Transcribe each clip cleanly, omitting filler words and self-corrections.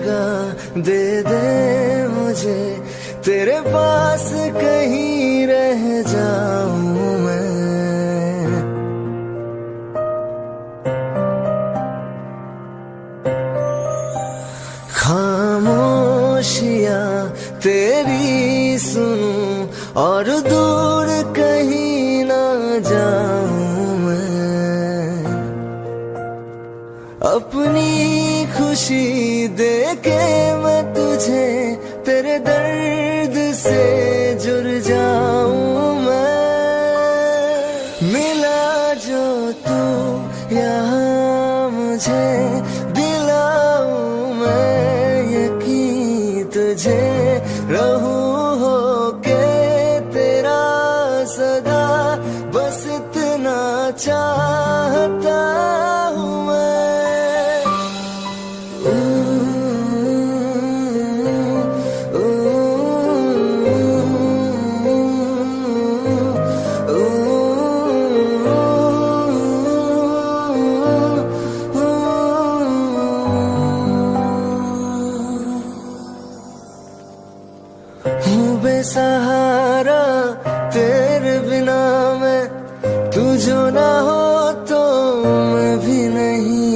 जगह दे दे मुझे, तेरे पास कहीं रह जाऊं मैं। खामोशियां तेरी सुनूं और दूर कहीं ना जाऊं मैं। अपनी खुशी देके मैं तुझे तेरे दर्द से जुड़ जाऊं मैं। मिला जो तू यहाँ मुझे, दिलाऊं मैं यकीन तुझे, रहूं होके तेरा सदा, बस इतना चाहता हूँ मैं। हूँ बेसहारा तेरे बिना मैं, तू जो ना हो तो मैं भी नहीं।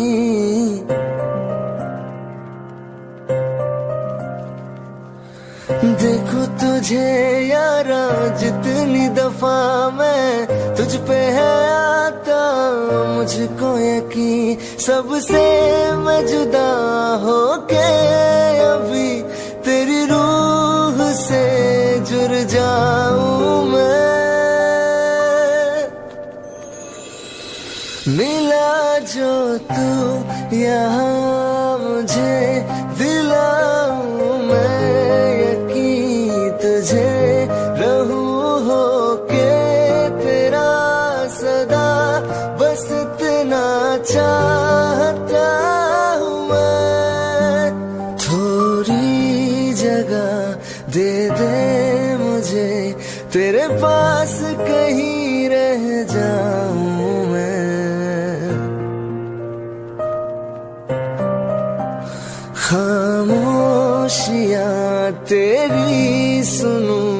देखो तुझे यारा जितनी दफा मैं तुझ पे है आता, मुझको यकीन सबसे मैं जुदा होके अभी तेरी रूह से जुड़ जाऊं मैं। मिला जो तू यहाँ मुझे, दिलाऊं मैं यकीन तुझे, रहूं होके तेरा सदा, बस इतना चाहता हूँ मैं। थोड़ी जगह दे दे मुझे, तेरे पास कहीं रह जाऊं मैं। खामोशियां तेरी सुनूं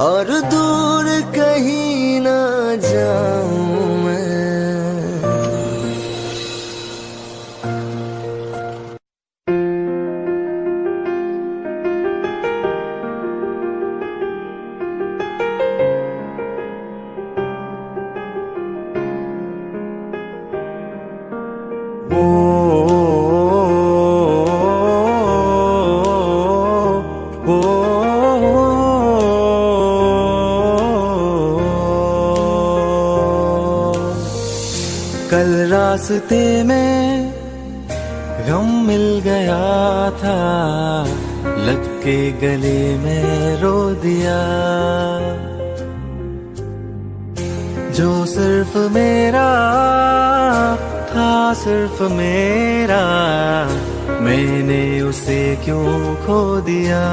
और दूर कहीं ना जाऊं मैं। कल रास्ते में गम मिल गया था, लग के गले में रो दिया। जो सिर्फ मेरा था, सिर्फ मेरा, मैंने उसे क्यों खो दिया।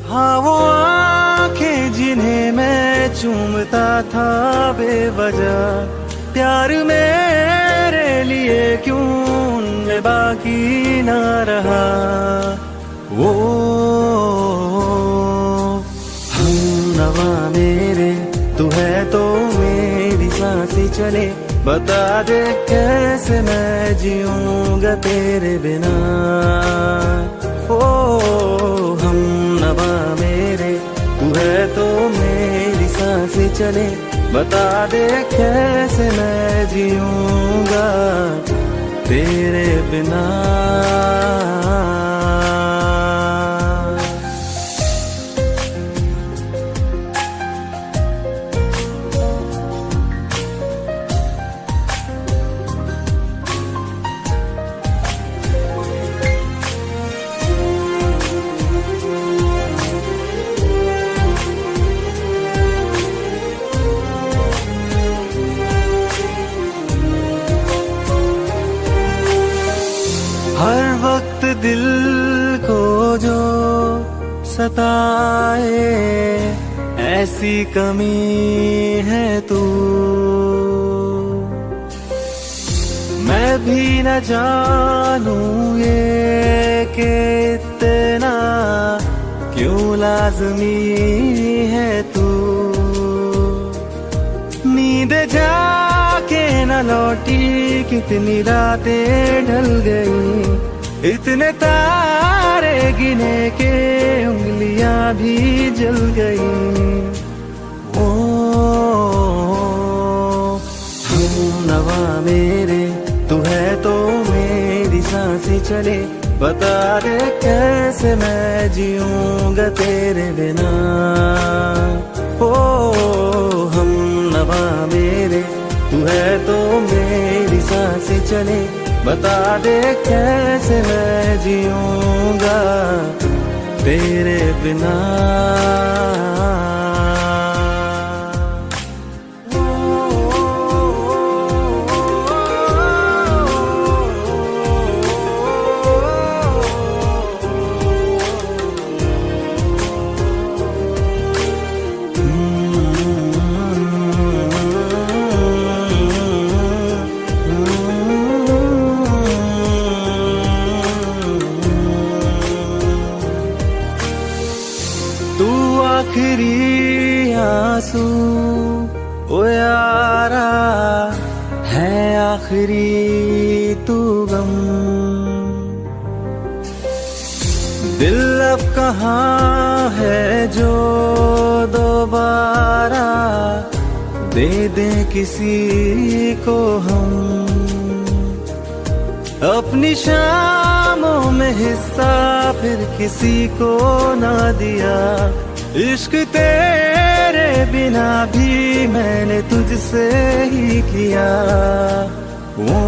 हाँ वो आंखें जिन्हें मैं चूमता था बेवजह, प्यार मेरे लिए क्यों उनमें बाकी ना रहा। वो हमनवा मेरे, तू है तो मेरी सांसें चले, बता दे कैसे मैं जीऊंगा तेरे बिना। ओ हमनवा मेरे, तू है तो मेरी सांसें चले, बता दे कैसे मैं जीऊंगा तेरे बिना। हर वक्त दिल को जो सताए, ऐसी कमी है तू। मैं भी न जानूं ये कि इतना क्यों लाज़मी है तू। नींद जाके न लौटी कितनी रातें ढल गई, इतने तारे गिने के उंगलियां भी जल गई। ओ हम नवा मेरे तू है तो मेरी सांसें चले, बता दे कैसे मैं जीऊंगा तेरे बिना। ओ हम नवा मेरे तू है तो मेरी सांसें चले, बता दे कैसे मैं जीऊंगा तेरे बिना। आखिरी आंसू ओ यारा है, आखिरी तू गम। दिल अब कहाँ है जो दोबारा दे दे किसी को हम। अपनी शामों में हिस्सा फिर किसी को ना दिया, इश्क तेरे बिना भी मैंने तुझसे ही किया। वो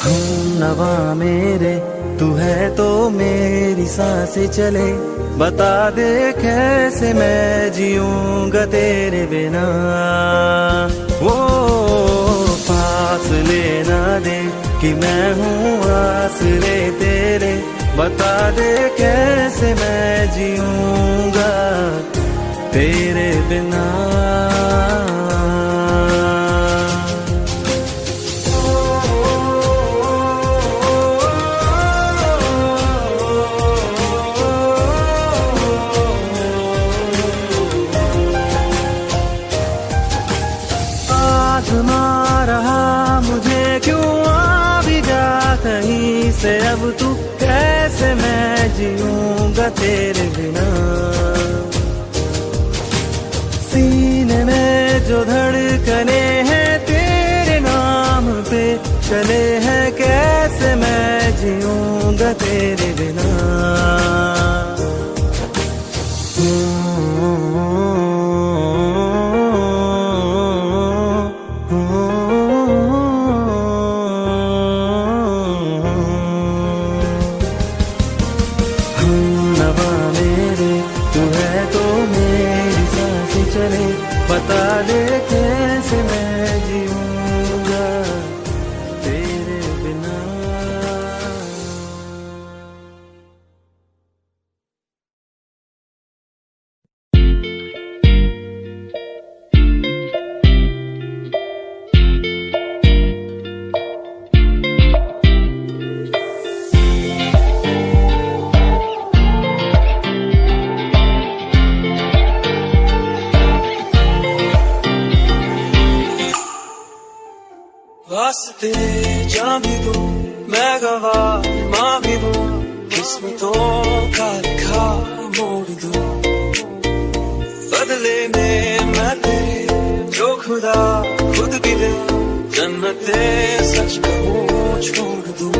हम नवा मेरे तू है तो मेरी सांसें चले, बता दे कैसे मैं जीऊंगा तेरे बिना। वो फासले ना दे कि मैं हूँ आसरे तेरे, बता दे कैसे मैं जीऊंगा तेरे बिना। आज़मा रहा मुझे क्यों आ भी जा कहीं से, अब तू कैसे मैं जीऊंगा तेरे बिना। सीने में जो धड़कने हैं तेरे नाम पे चले हैं, कैसे मैं जीऊंगा तेरे बिना। बता दे कैसे मैं जीऊंगा तेरे बिना। वास्ते जा भी दूं मैं गवाह माँ भी दूं, किस्मतों का लिखा मोड़ दूं। बदले में मैं तेरे जो खुदा खुद भी दे, जन्नते सच कहूँ छोड़ दूं।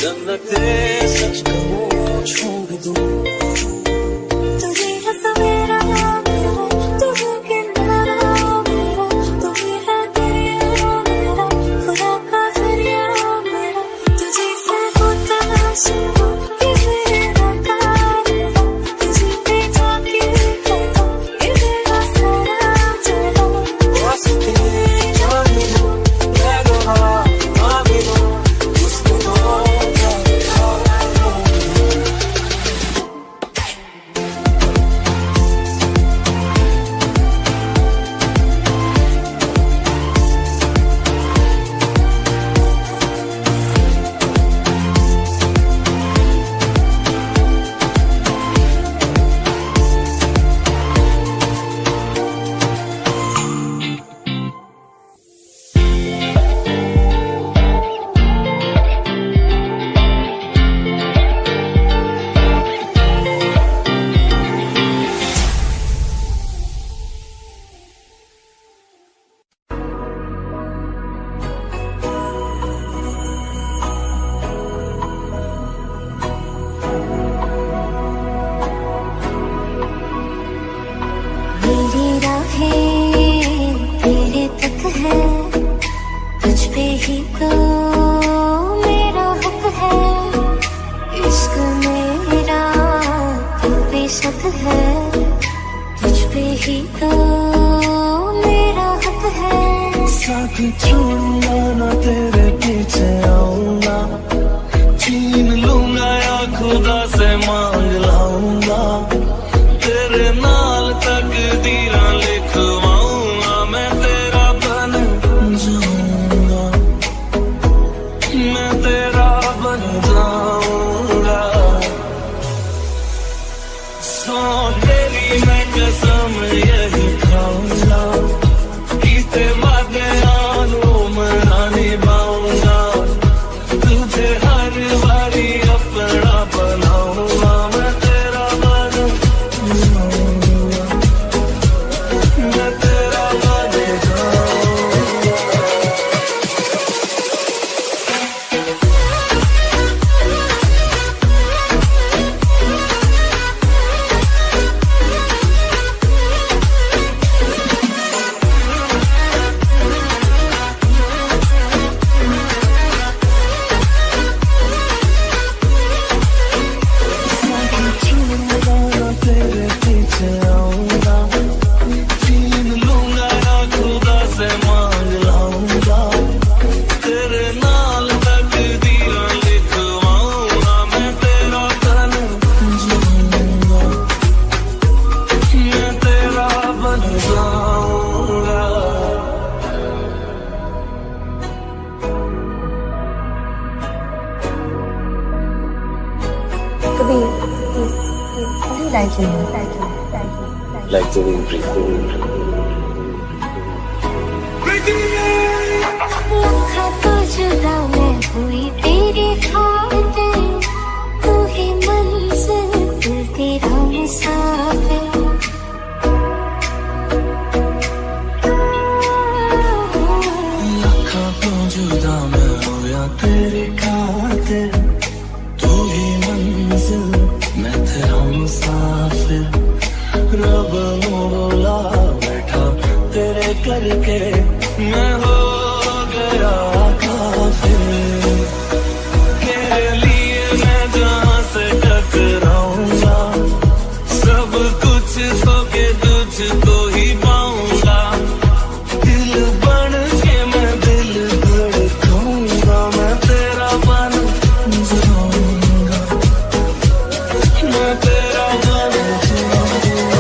जन्नते सच कहूँ छोड़ दूँ तुझे है सवेरा मेरा, तुझे किनारा मेरा, तुझे है दरिया मेरा, खुदा का जरिया मेरा, तुझे से होता शुरू ये मेरा कारवा, तुझे पे जाके कहता ये मेरा सारा जहां। वास्ते जान दो मैं गवाह माँ भी दो उसको दो क्या लिखा मेरी राहें तेरे तक है, तुझ पे ही तो मेरा हक है, इश्क मेरा तू बेशक है, तुझ पे ही तो मेरा हक है। साथ छोड़ूंगा ना तेरे पीछे आऊंगा, छीन लूंगा या खुदा से मांग लाऊंगा, तेरे नाल तकदीरां लिखवाऊंगा, मैं तेरा बन जाऊंगा, मैं तेरा बन जाऊंगा। सौ तेरी मैं कसम यही खाऊंगा, कीते वादे आनू मना निभाऊंगा, तुझे हर बारी अपना बनाऊंगा, मैं तेरा बन जाऊंगा, मैं तेरा बन जाऊंगा। तेरे पीछे आऊंगा, छीन लूंगा या खुदा से मांग लाऊंगा, तेरे नाल तकदीरां लिखवाऊंगा, मैं तेरा बन जाऊंगा, मैं तेरा बन जाऊंगा। like the wind breathing. लखा तो जुदा मैं हुई तेरी खातिर, तू ही मंजिल तू तेरा मुसाफिर। लखा तो जुदा मैं होया तेरी खातिर, तू ही मंजिल मैं तेरा मुसाफिर, रब मोला बैठा तेरे करके मैं हो गया काफिर, तेरे लिए मैं जहाँ से टकराऊंगा, सब कुछ खो के तुझको ही पाऊंगा, दिल बन के मैं दिल धड़काऊंगा, मैं तेरा बन जाऊंगा, मैं तेरा बन जाऊंगा।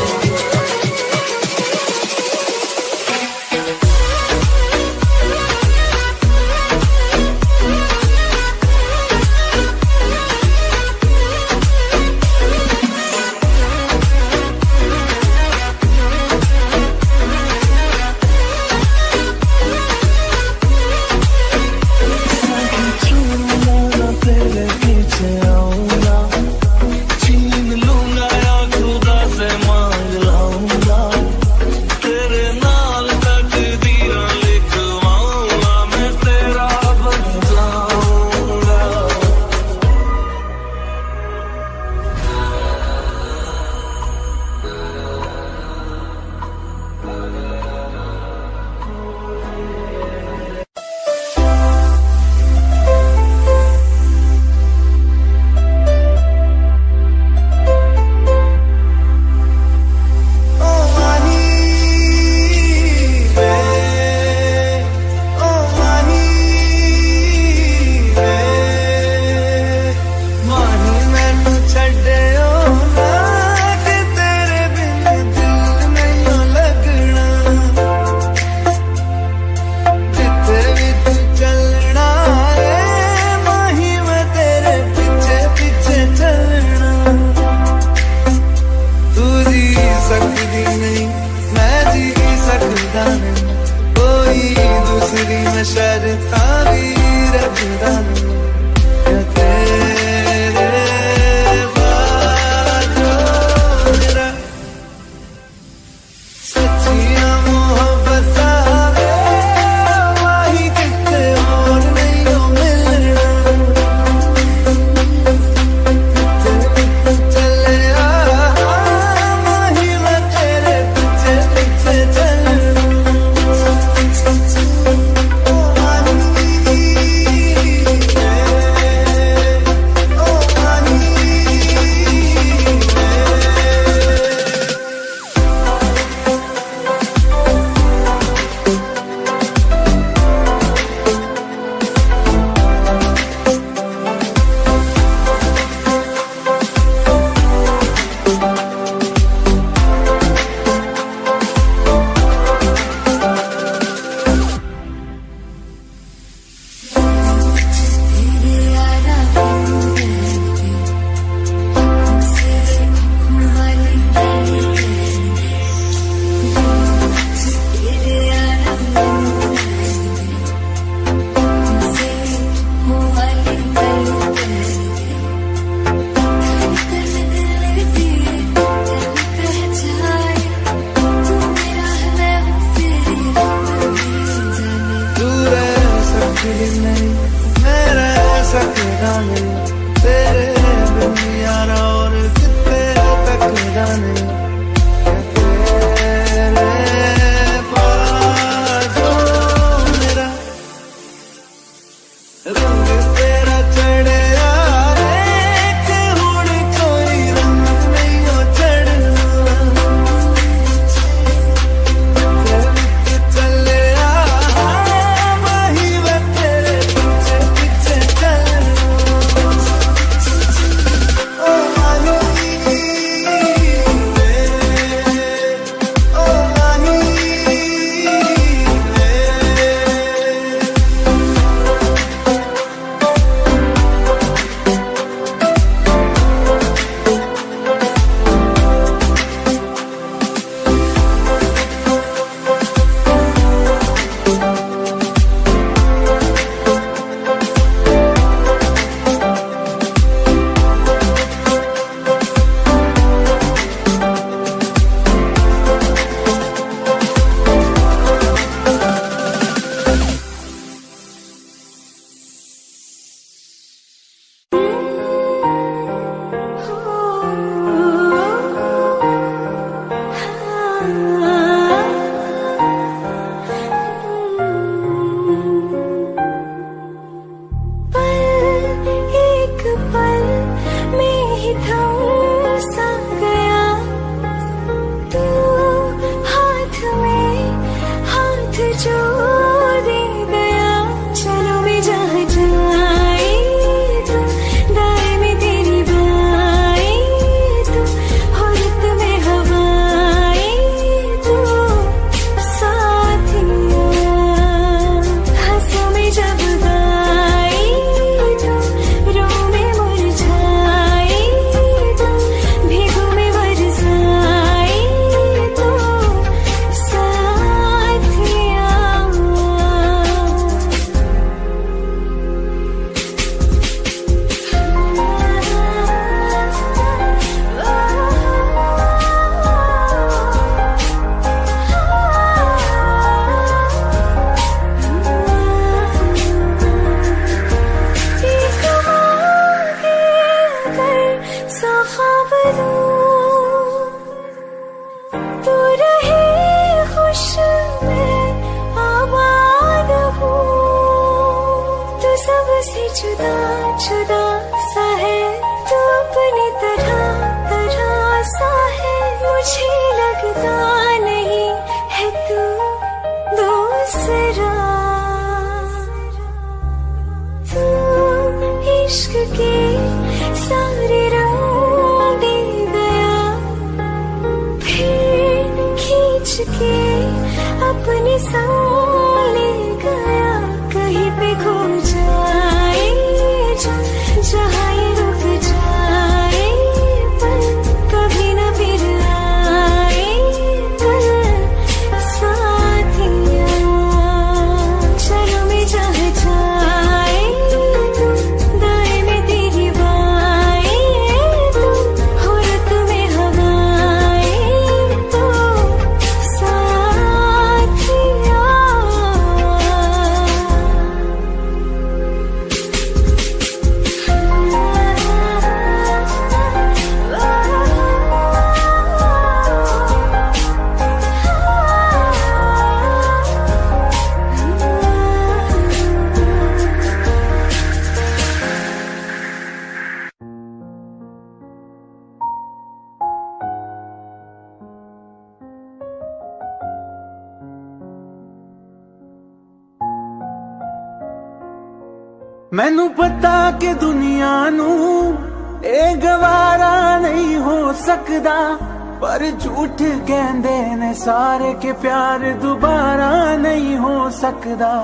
भी रखता क्या तेरे बाद मेरा सच्चिया मोहब्बत आवे वही कितने और नहीं हो मिलना चले वही मैं तेरे पीछे पीछे चलना मेरा सकता नहीं तेरे बिन यारा और कितने तक जाने तेरे पास मेरा रंग तेरा चढ़े हुण कोई रंग नहीं हो चढ़ना चले वही मैं तेरे पीछे पीछे चलना ओ माही ओ माही एक पल में ही थम सा गया तू हाथ में हाथ जो दे गया चलो मैं जहाँ जाए तू दाएं में तेरी बाएं तू औरत में हवाएं तू साथिया हंसों में जब गाए तू रो में मुरझाए तू भीगों में बरसाए तू साथिया तू रहे खुश मैं आबाद हूँ तू सबसे जुदा जुदा सा है तू अपनी तरह तरह सा है मुझे लगता नहीं है तू दूसरा तू इश्क के सारे रंग दे गया फिर खींच के अपने संग ले गया कहीं पे खो जाए जहाँ ये रुक जाए पर कभी न फिर आए पर साथिया चलो मैं जहाँ जाए मैनू पता कि दुनिया नू ए गवारा नहीं हो सकदा, पर झूठ कहंदे ने सारे के प्यार दोबारा नहीं हो सकदा,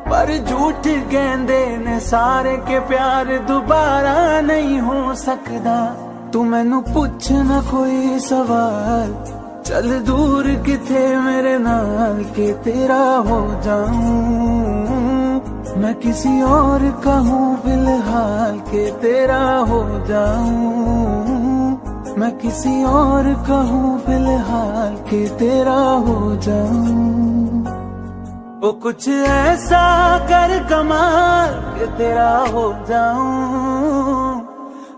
पर झूठ कहंदे ने सारे के प्यार दोबारा नहीं हो सकदा। तू मैनू पुछ ना कोई सवाल, चल दूर किथे मेरे नाल के तेरा हो जाऊं। मैं किसी और का हूँ फिलहाल के तेरा हो जाऊं। मैं किसी और का हूँ फिलहाल के तेरा हो जाऊं। वो कुछ ऐसा कर कमाल के तेरा हो जाऊं।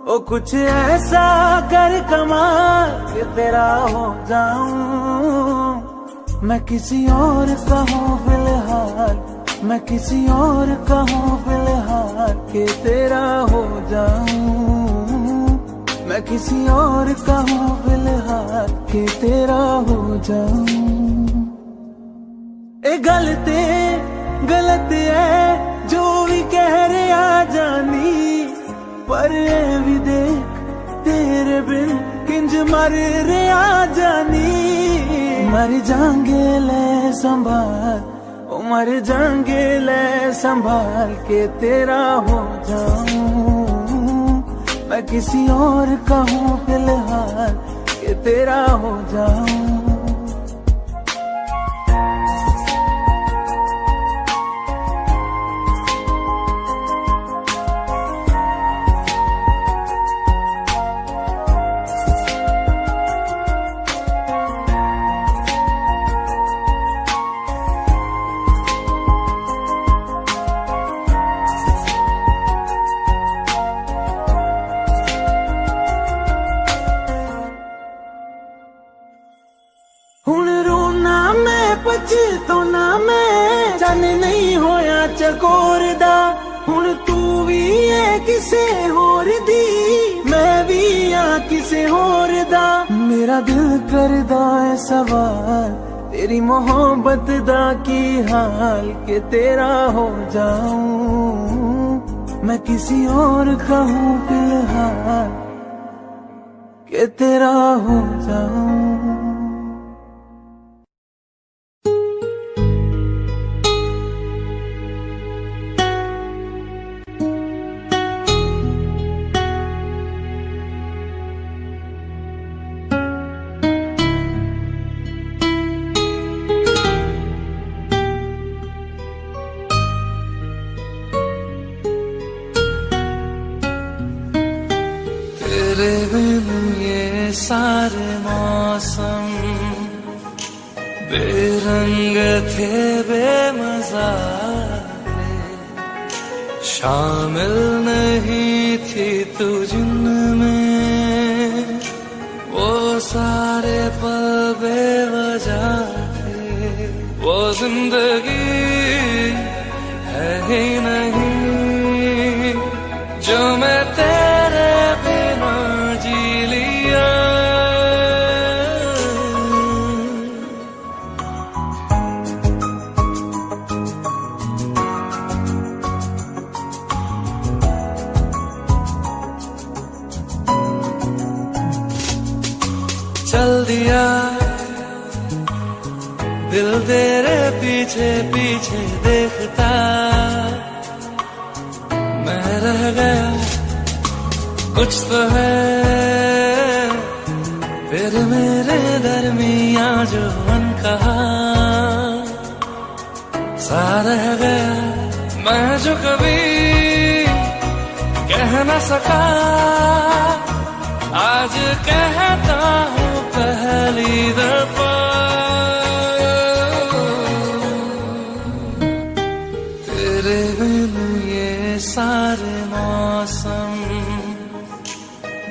वो कुछ ऐसा कर कमाल के तेरा हो जाऊं। मैं किसी और का हूँ फिलहाल, मैं किसी और का हूँ फिलहाल के तेरा हो जाऊं। मैं किसी और का हूँ फिलहाल के तेरा हो जाऊं। ए गलत है जो भी कह रहे आ जानी, पर ए भी देख तेरे बिन किंज मर रे आ जानी। मर जाएंगे ले संभाल, ओ मर जाएंगे ले संभाल के तेरा हो जाऊं। मैं किसी और का हूँ फिलहाल के तेरा हो जाऊं। तो ना मैं चन नहीं होया चकोर दा, हुण तू भी है किसे होर दी, मैं भी हाँ किसे होर दा। मेरा दिल करदा है सवाल, तेरी मोहब्बत दा की हाल के तेरा हो जाऊं। मैं किसी और का हूँ फिलहाल के तेरा हो जाऊं। तेरे बिन ये सारे मौसम बेरंग थे बेमज़ा थे, शामिल नहीं थी तू जिनमें वो सारे पल बेवजह थे। वो जिंदगी है ही नहीं जो मैं तेरे बिना जी लिया। चल दिया दिल तेरे पीछे पीछे देखता, मैं रह गया कुछ तो है फिर मेरे दरमियां जो अनकहा सा रह गया। मैं जो कभी कह न सका आज कहता हूँ पहली दफा। तेरे बिन ये सारे मौसम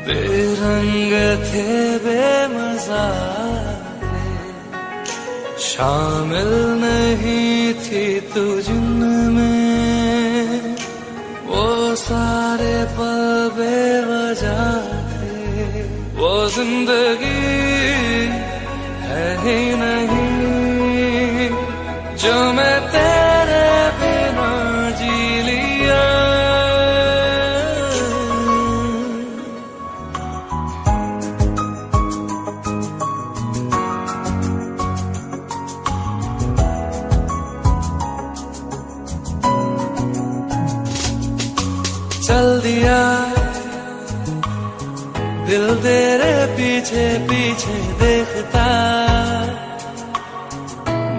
बेरंग थे बेमज़ा थे, शामिल नहीं थी तू जिनमें वो सारे पल बेवजह थे। वो जिंदगी है ही नहीं जो मैं तेरे बिना जी लिया। चल दिया दिल तेरे पीछे पीछे देखता,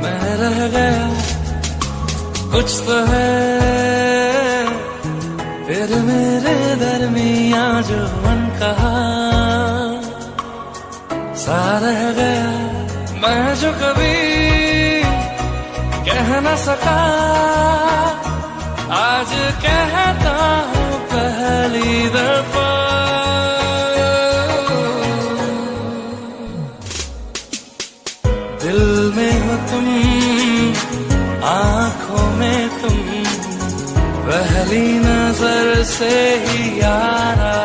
मैं रह गया कुछ तो है फिर मेरे दरमिया जो मन कहा सा रह गया, मैं जो कभी कह न सका आज कहता हूँ पहली दफा। दिल में हो तुम आँखों में तुम पहली नजर से ही यारा,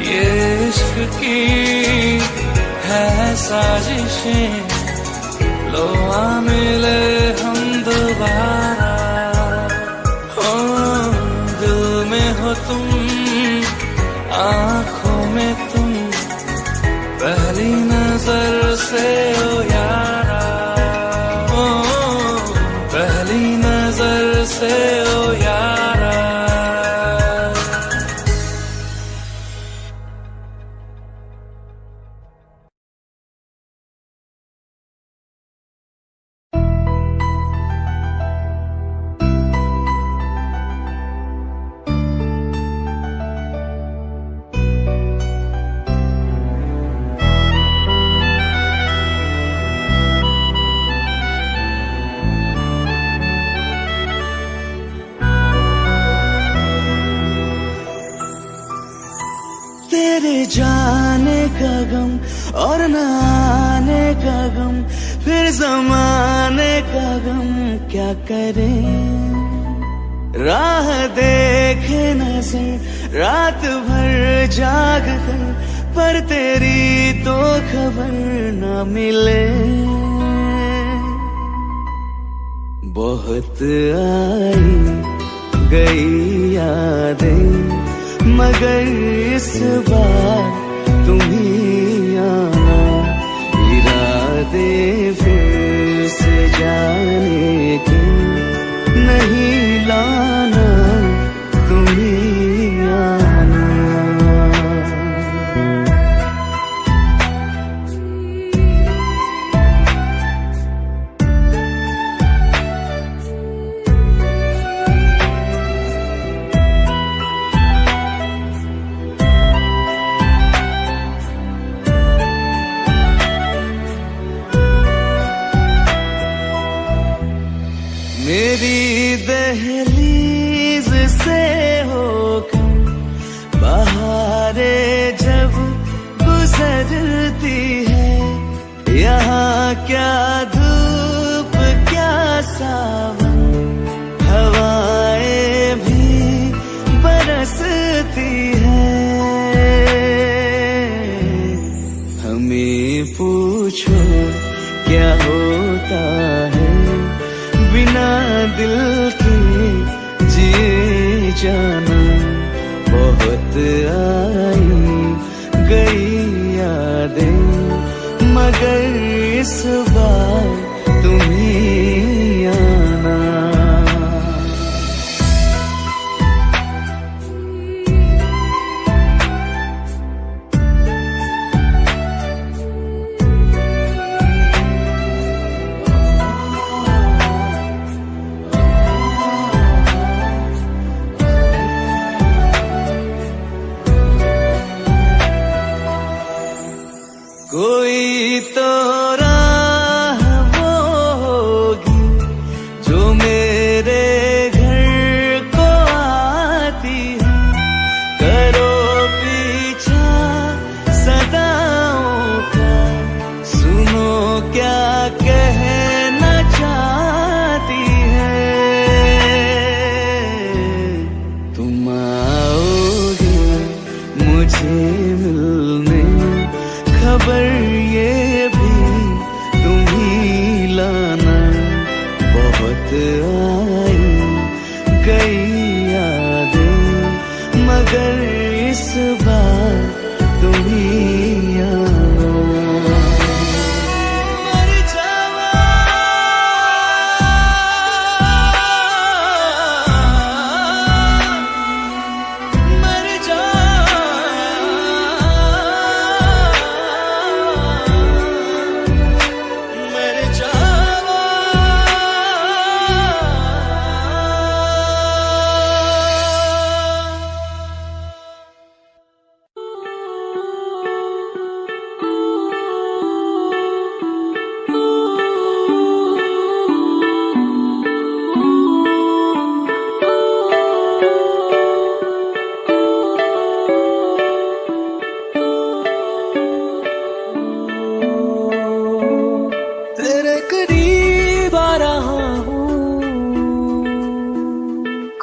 ये इश्क की है साजिशें लो आ मिले हम दोबारा। हो दिल में हो तुम आँखों में तुम पहली नजर से ओ यारा, ओ पहली नजर से ओ यारा। तेरे जाने का गम और न आने का गम, फिर जमाने का गम क्या करें। राह देखे नजर रात भर जाग कर, पर तेरी तो खबर न मिले। बहुत आई गई यादें मगर इस बार तुम ही आना, इरादे फिर से जाने के नहीं लाना, तुम ही आना। मेरी दहलीज से होकर बहारें जब गुजरती है, यहाँ क्या धूप क्या सावन, हवाएं भी बरसती है। हमें पूछो क्या होता है बिना दिल के जिए जाना। बहुत आई गई यादें मगर इस बार तुम ही आना। कोई तो राह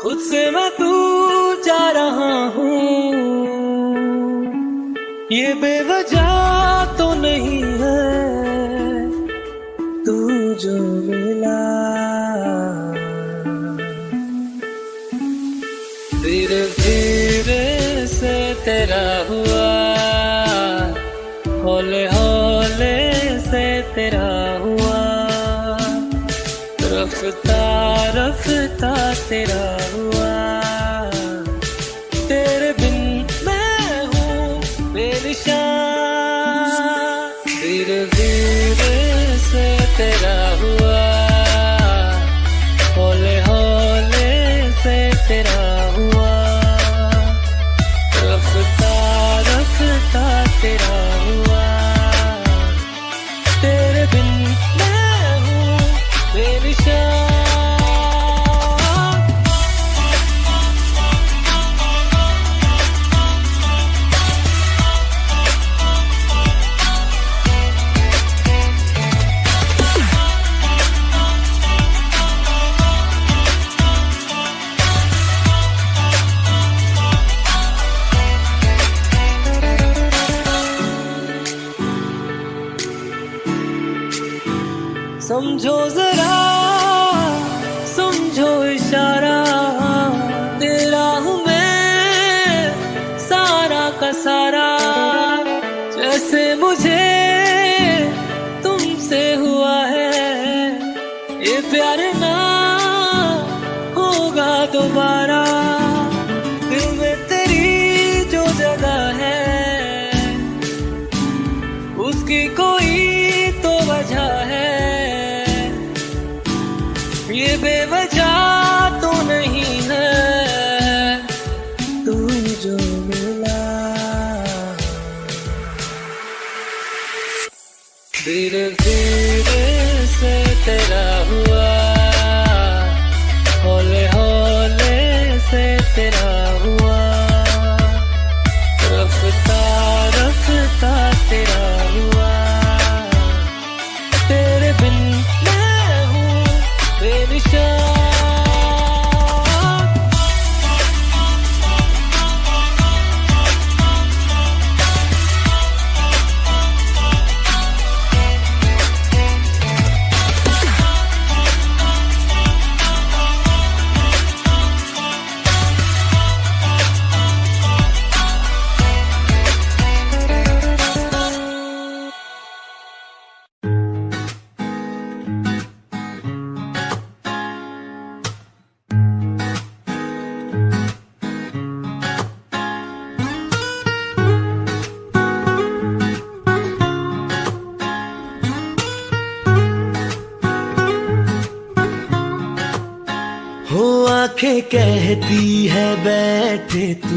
खुद से मैं तू जा रहा हूँ, ये बेवजह तो नहीं है तू जो मिला। धीरे धीरे से तेरा हुआ, हौले हौले से तेरा हुआ, रफ्ता रफ्ता तेरा हुआ। तेरे बिन मैं हूँ बेनिशान। धीरे धीरे से तेरा हुआ, हौले हौले से तेरा हुआ, रफ्ता रफ्ता तेरा हुआ। तेरे बिन मैं हूँ बेनिशान। समझो जरा, समझो इशारा, तेरा हूँ मैं सारा का सारा। जैसे मुझे तुमसे हुआ है, ये प्यार ना होगा दोबारा। दिल में तेरी जो जगह है, उसकी कोई तो वजह है। ये बेवजह तो नहीं है तू जो मिला। धीरे धीरे से तेरा हुआ, हौले हौले से तेरा हुआ, रफ्ता रफ्ता तेरा हुआ। तेरे बिन मैं हूँ बेनिशान। हो आंखें कहती है बैठे तू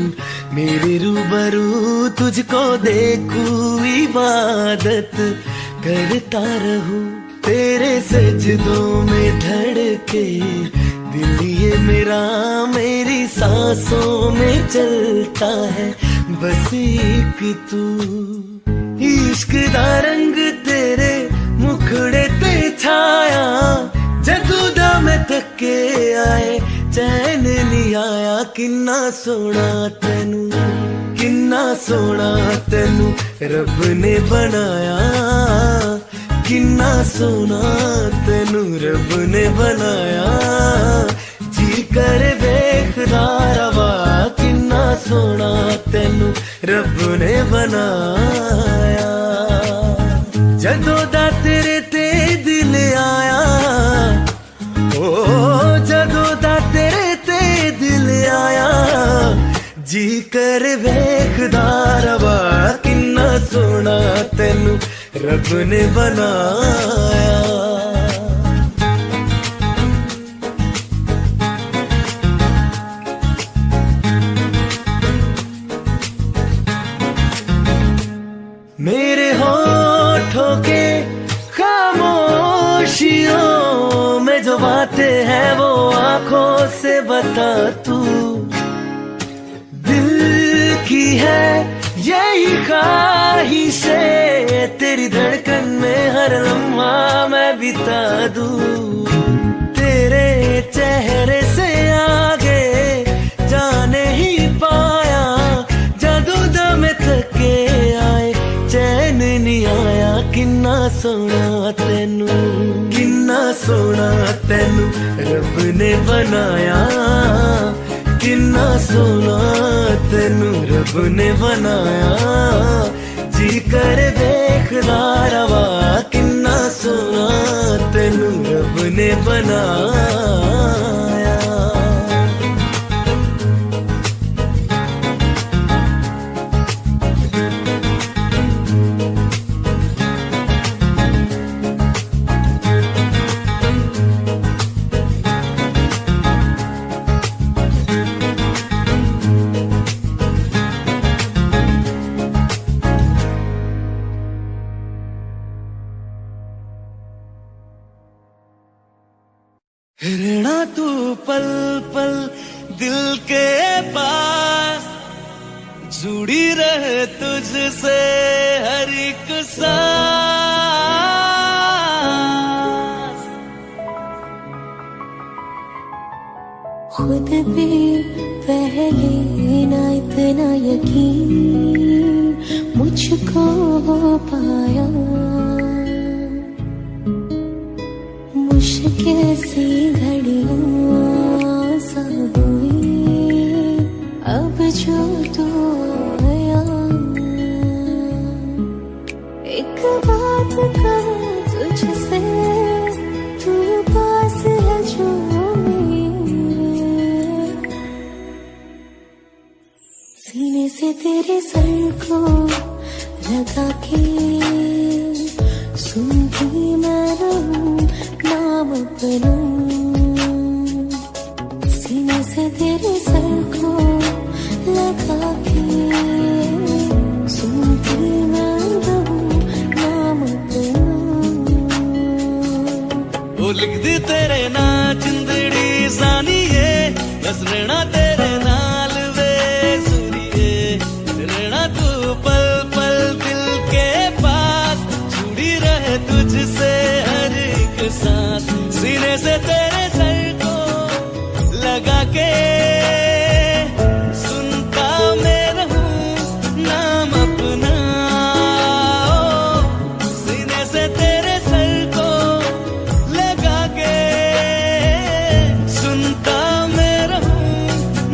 मेरे रूबरू, तुझको देखूं इबादत करता रहूं। तेरे सजदों में धड़के दिल ये मेरा, मेरी सांसों में चलता है बस एक तू। इश्क दा रंग तेरे मुखड़े ते छाया, जदू दा मैं थके आए चैन नहीं आया। किन्ना सोना तेनू, किन्ना सोना तेनू रब ने बनाया। किन्ना सोना तेनू रब ने बनाया। जी कर वेखदा रवा, किन्ना सोना तेनू रब ने बनाया। जदों दा तेरे ते दिल आया, ओ जदों दा तेरे ते दिल आया। जी कर वेखदा रवा, किन्ना सोना तेनू रब ने बनाया। मेरे होठों के खामोशियों में जो बातें हैं वो आंखों से बता तू। दिल की है यही ख्वाहिशें, तेरी धड़कन में हर लम्हा मैं बिता दूं। तेरे चेहरे से आगे सोना तेनू, किन्ना सोना तेनू रब ने बनाया, किन्ना सोना तेनू रब ने बनाया, जी कर देखदा रवा, किन्ना सोना तेनू रब ने बनाया। रहना तू पल पल दिल के पास, जुड़ी रहे तुझसे हर एक सांस। खुद भी पहले ना इतना यकीन मुझको हो पाया, मुश्किल सी घड़ियां सा हुई अब जो तू आया। एक बात कहूं तुझसे, तू पास है जो मेरे, सीने से तेरे सर को लगा के सुनती मैं रहूं नाम अपना, सीने से तेरे सर को लगा के सुनती मैं रहूं नाम अपना। वो लिख दी तेरे ना जिंदड़ी सानिए, बस रहना तेरे नाल वे सुनिए, रहना तू पल पल दिल के पास, जुड़ी रहे तुझसे हर एक सांस, सीने से तेरे सर को लगा के सुनता मैं रहूं नाम अपना, सीने से तेरे सर को लगा के सुनता मैं रहूं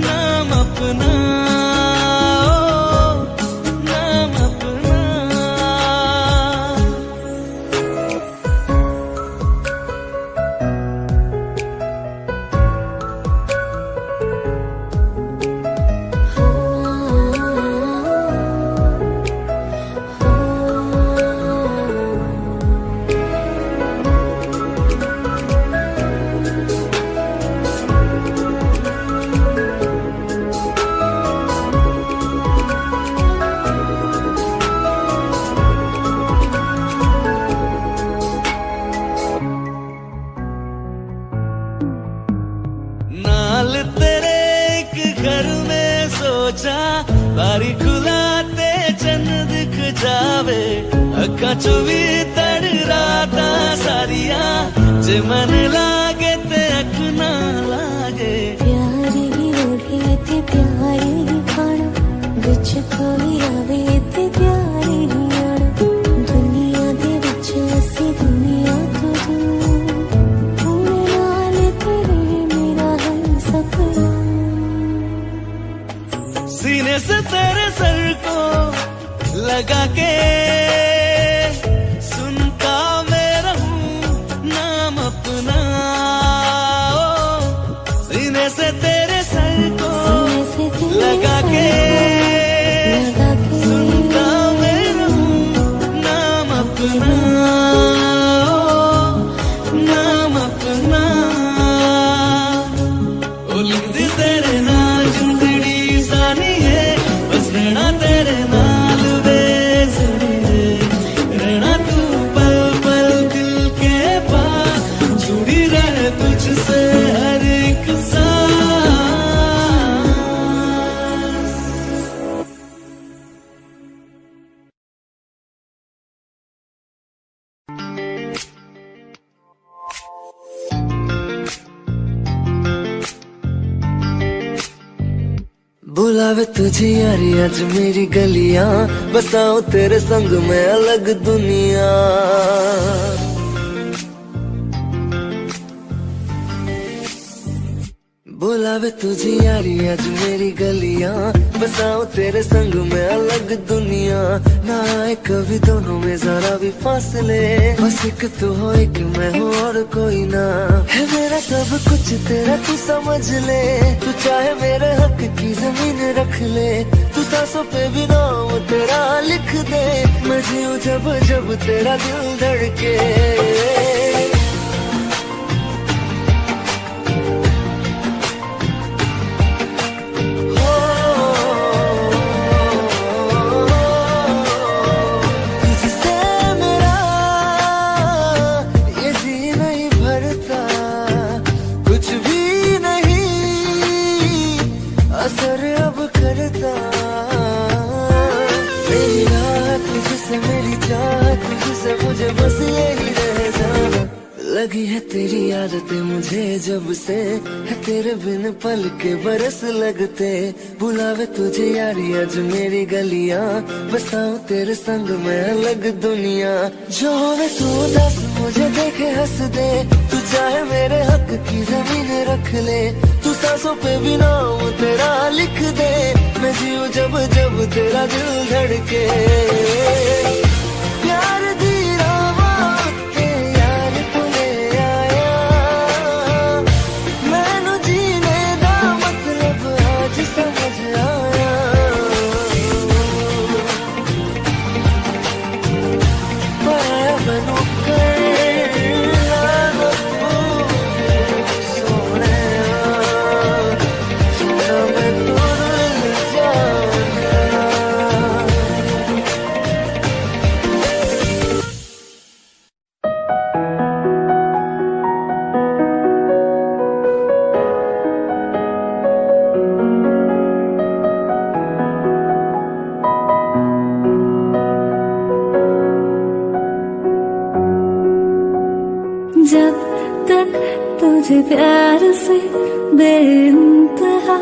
नाम अपना, नाम अपना। नाल तेरे एक घर में सोचा, बारी खुलाते चन्न दिख जावे, अखा चो भी तड़ राता सारिया, जे मन लागे ते अख ना लागे। प्यारे ही रोटी ते प्यारे ही खाना, विच कोई आवे ते प्यारे ही आना, दुनिया दे विच असी दुनिया तो दूर, हुण नाल तेरे मेरा है सपना। सीने से तेरे सर को लगा के सुनता मैं रहूं नाम अपना, सीने से तेरे सर को लगा के सुनता मैं रहूं नाम अपना, नाम अपना। ओ लिख दी तेरे नाल जिंदड़ी सानिए, बस रहना तेरे नाल वे जुड़िए, रहना तू पल पल दिल के पास, जुड़ी रहे तुझसे हर एक सांस। बुलावे तुझे यारी आज मेरी गलियां, बसाऊं तेरे संग में अलग दुनिया। बुलावे तुझे यारी आज मेरी गलियां, बसाऊं तेरे संग में अलग दुनिया। ना आए कभी दोनों में जरा भी फासले, बस एक तू हो एक मैं हूँ और कोई ना। है मेरा सब कुछ तेरा तू समझ ले, तू चाहे मेरे हक की जमीन रख ले। तू सांसों पे भी नाम तेरा लिख दे, मैं जीऊं जब जब तेरा दिल धड़के। असर अब करता मेरी रात तुझसे, मेरी चाहत तुझसे, मुझे बस यही रह जाना। लगी है तेरी आदतें मुझे जब से, है तेरे बिन पल के बरस लगते। बुलावे तुझे यारी आज मेरी गलियां, बसाऊं तेरे संग में अलग दुनिया। जो होवे तू दस मुझे देखे हंस दे, तू चाहे मेरे हक की जमीन रख ले। तू सांसों पे भी नाम तेरा लिख दे, मैं जीऊं जब जब तेरा दिल धड़के। प्यार दी रावां ते यार कोले आया, मैनू जीने दा मतलब आज समझ आया। पाया मैनू जब तक तुझे प्यार से बेइंतहा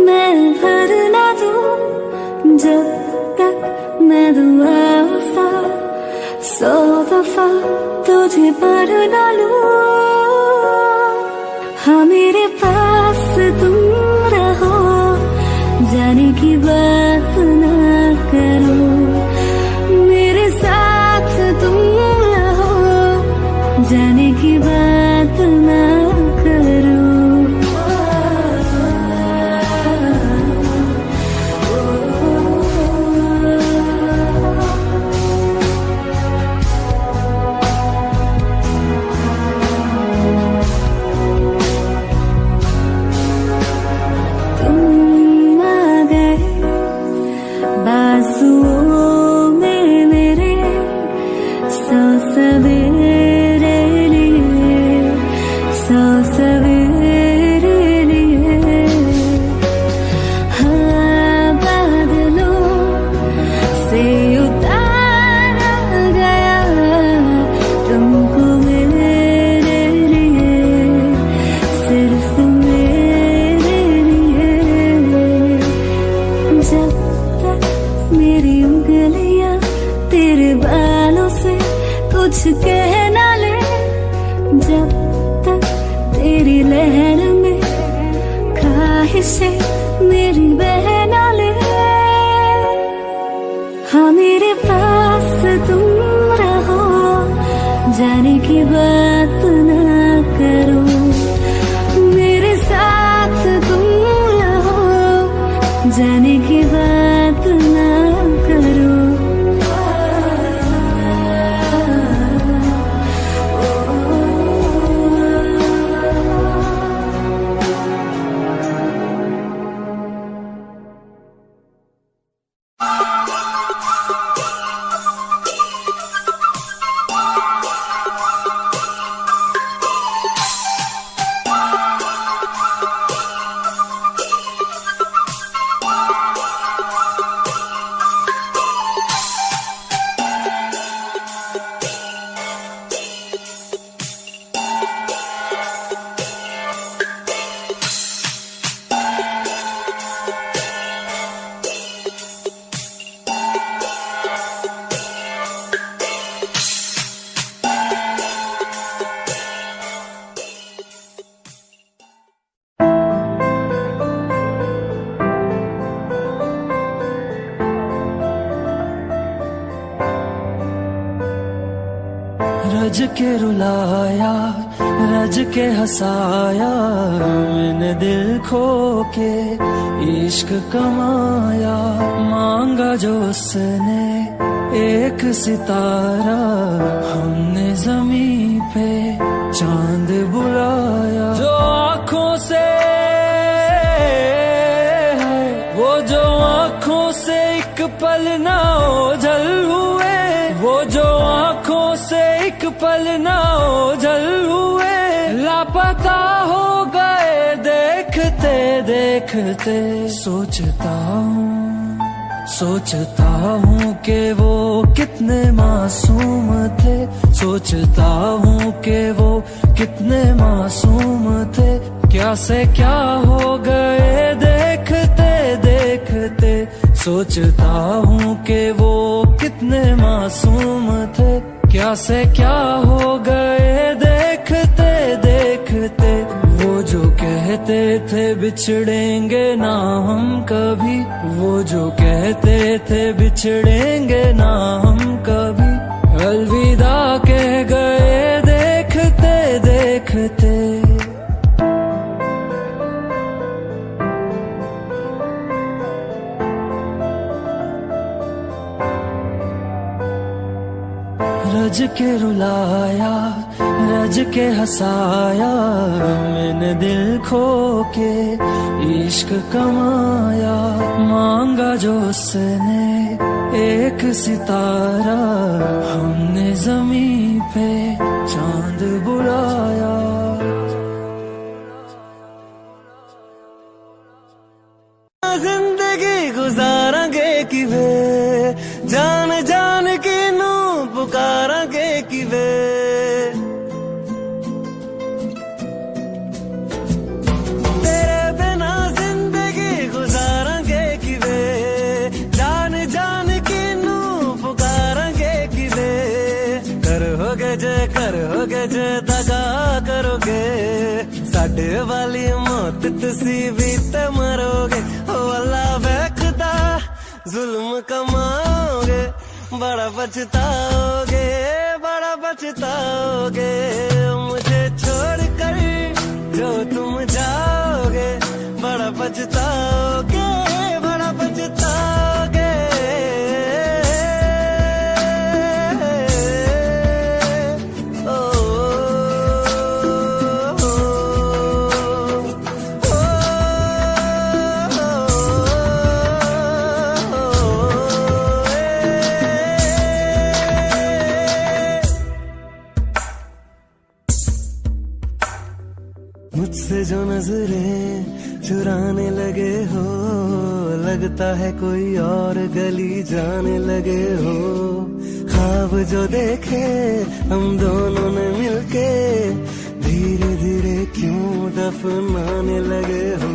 मैं भर ना दूं, जब तक मैं दुआ वफा 100 दफा तुझे पढ़ ना लूं। हाँ मेरे पास तुम रहो, जाने की बात ना करो। मेरे साथ तुम रहो, जाने की बात ना करो। तुम आ गए बाजुओं में मेरे, 100 सवेरे लिए, 100 सवेरे लिए। हाँ बादलों से उतारा गया तुमको मेरे लिए, सिर्फ मेरे लिए। जब तक मेरी उंगलियां तेरे बालों से कुछ कह ना ले, जब तक तेरी लहर में ख्वाहिशें मेरी बह ना ले। हाँ मेरे पास तुम रहो, जाने की बात ना करो। मेरे साथ तुम रहो, जाने की बात ना करो। के रुलाया, रज के हंसाया, मैंने दिल खो के इश्क कमाया। मांगा जो उसने एक सितारा, हमने जमीन पे चांद बुलाया। जो आँखों से है, वो जो आँखों से एक पल ना ओझल हुए, वो जो आँखों से एक पल ना ओझल हुए, लापता हो गए देखते देखते। सोचता हूँ कि वो कितने मासूम थे, सोचता हूँ कि वो कितने मासूम थे। क्या से क्या हो गए देखते देखते। सोचता हूँ कि वो कितने मासूम थे, क्या से क्या हो गए देखते देखते। वो जो कहते थे बिछड़ेंगे ना हम कभी, वो जो कहते थे बिछड़ेंगे ना हम कभी, अलविदा कह गए देखते देखते। रज के रुलाया, रज के हंसाया, मैंने दिल खो के इश्क कमाया। मांगा जो उसने एक सितारा, हमने जमीन पे चांद बुलाया। जिंदगी गुजारांगे किवे, जान जान के नू पुकारांगे किवे। तेरे बिना जिंदगी गुजारांगे किवे, जान जान के नू पुकारांगे किवे। करोगे जे दगा करोगे, साडे वाली मौत तुसी भी ते मरोगे। ओ अल्लाह वेखदा जुल्म कमाओगे, बड़ा पछताओगे, बड़ा पछताओगे। मुझे छोड़ कर जो तुम जाओगे, बड़ा पछताओगे, बड़ा पछताओगे। मुझसे जो नजरें चुराने लगे हो, लगता है कोई और गली जाने लगे हो। ख्वाब जो देखे हम दोनों ने मिलके, धीरे धीरे क्यों दफनाने लगे हो।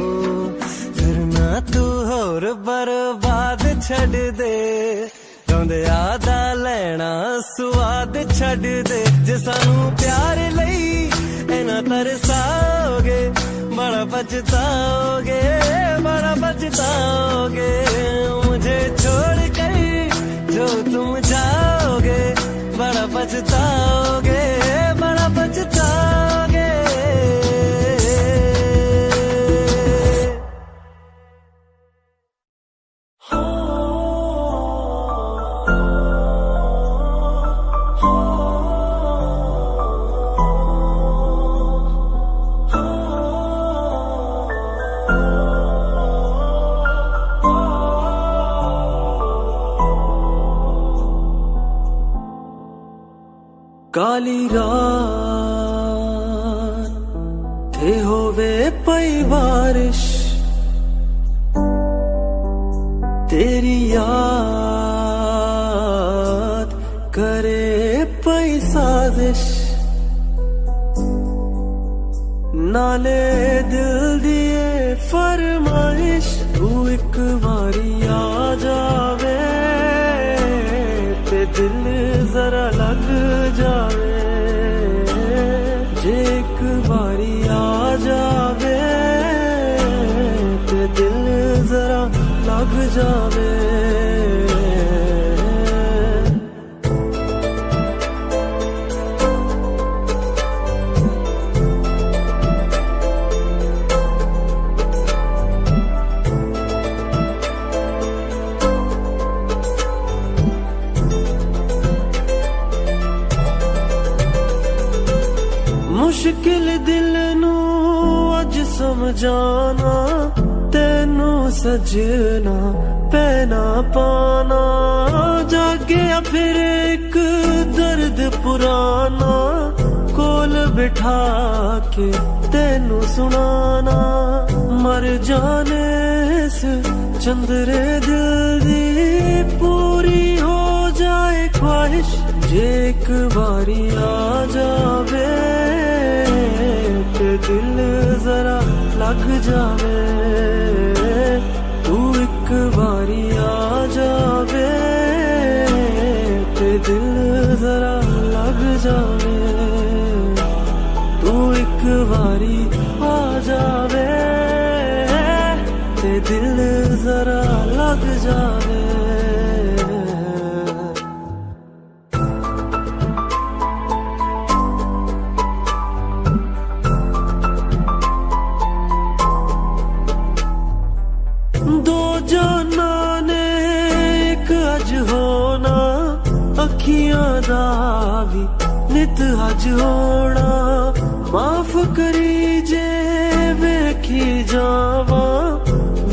करना तू और बर्बाद छड़ दे, रोंदे आदा लेना स्वाद छड़ दे। जे सानू प्यार लई ना तरसाओगे, बड़ा पछताओगे, बड़ा पछताओगे। मुझे छोड़ कर जो तुम जाओगे, बड़ा पछताओगे, बड़ा पछताओगे। काली रात थे होवे पई बारिश, तेरी याद करे पई साजिश। नाले दिल दिए फरमाइश, तू एक बारी आ जावे ते दिल जरा लग जावे। जे एक बारी आ जावे ते दिल जरा लग जावे। जाना तेनू सजना पैना पाना जागे फिर एक दर्द पुराना कोल बिठा के तेनू सुनाना मर जाने इस चंद्रे दिल दी पूरी हो जाए ख्वाहिश जे एक बारी आ जावे ते दिल जरा लग जावे तू एक बारी आ जावे ते दिल जरा लग जावे तू एक बारी आ जावे ते दिल जरा लग जावे दो जाना ने एक अज होना अखियां दा भी नित अज होना माफ करी जे वेखी जावा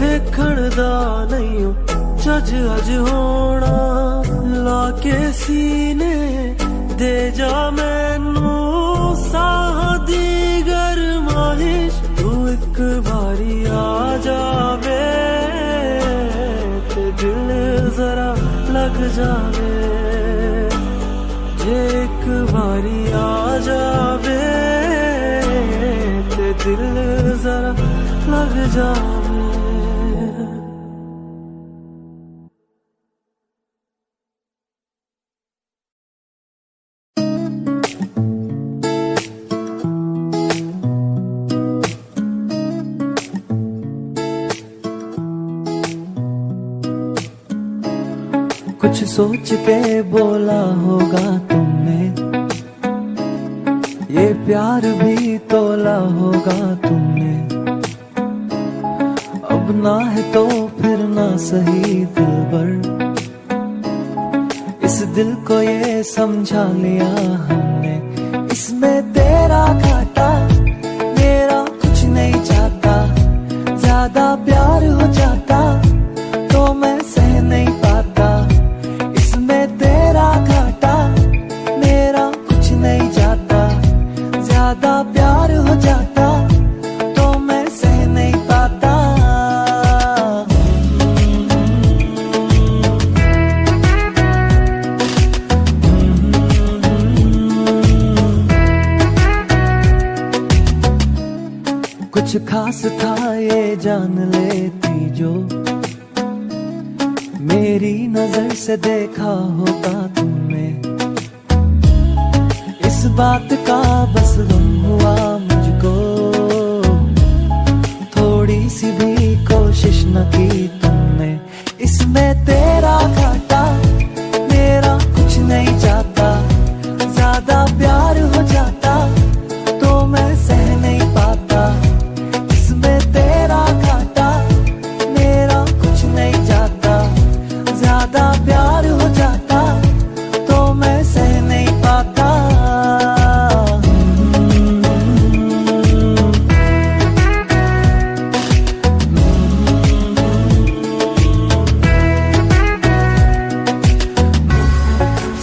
वेखण दा नहीं जज अज होना लाके सीने दे जा मैनू साह दी गरमाइश तू एक बारी आ जावे ते दिल जरा लग जावे जे एक बारी आ जावे ते दिल जरा लग जावे कुछ सोच के बोला होगा तुमने ये प्यार भी तोला होगा तुमने अब ना है तो फिर ना सही दिलबर इस दिल को ये समझा लिया हमने इसमें तेरा घाटा मेरा कुछ नहीं जाता ज्यादा प्यार हो जाता तो मैं सह नहीं पाता तेरा घाटा मेरा कुछ नहीं जाता ज्यादा प्यार हो जाता तो मैं सह नहीं पाता कुछ खास था ये जान लेती जो मेरी नजर से देखा होता तुमने इस बात का बस गम हुआ मुझको थोड़ी सी भी कोशिश न की तुमने इसमें तेरा घाटा मेरा कुछ नहीं जाता ज्यादा प्यार हो जाता तो मैं सह नहीं पाता इसमें तेरा घाटा मेरा कुछ नहीं जाता ज्यादा प्यार हो जाता तो मैं सह नहीं पाता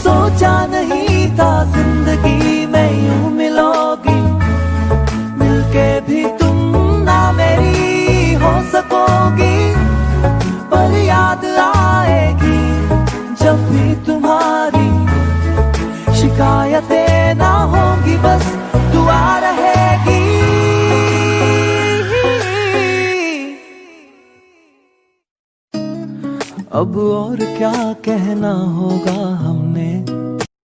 सोचा नहीं था जिंदगी में यूं मिलोगी मिलके भी तुम ना मेरी हो सकोगी पर याद आएगी जब भी तुम्हारी शिकायतें ना होंगी बस दुआ रहेगी अब और क्या कहना होगा हमने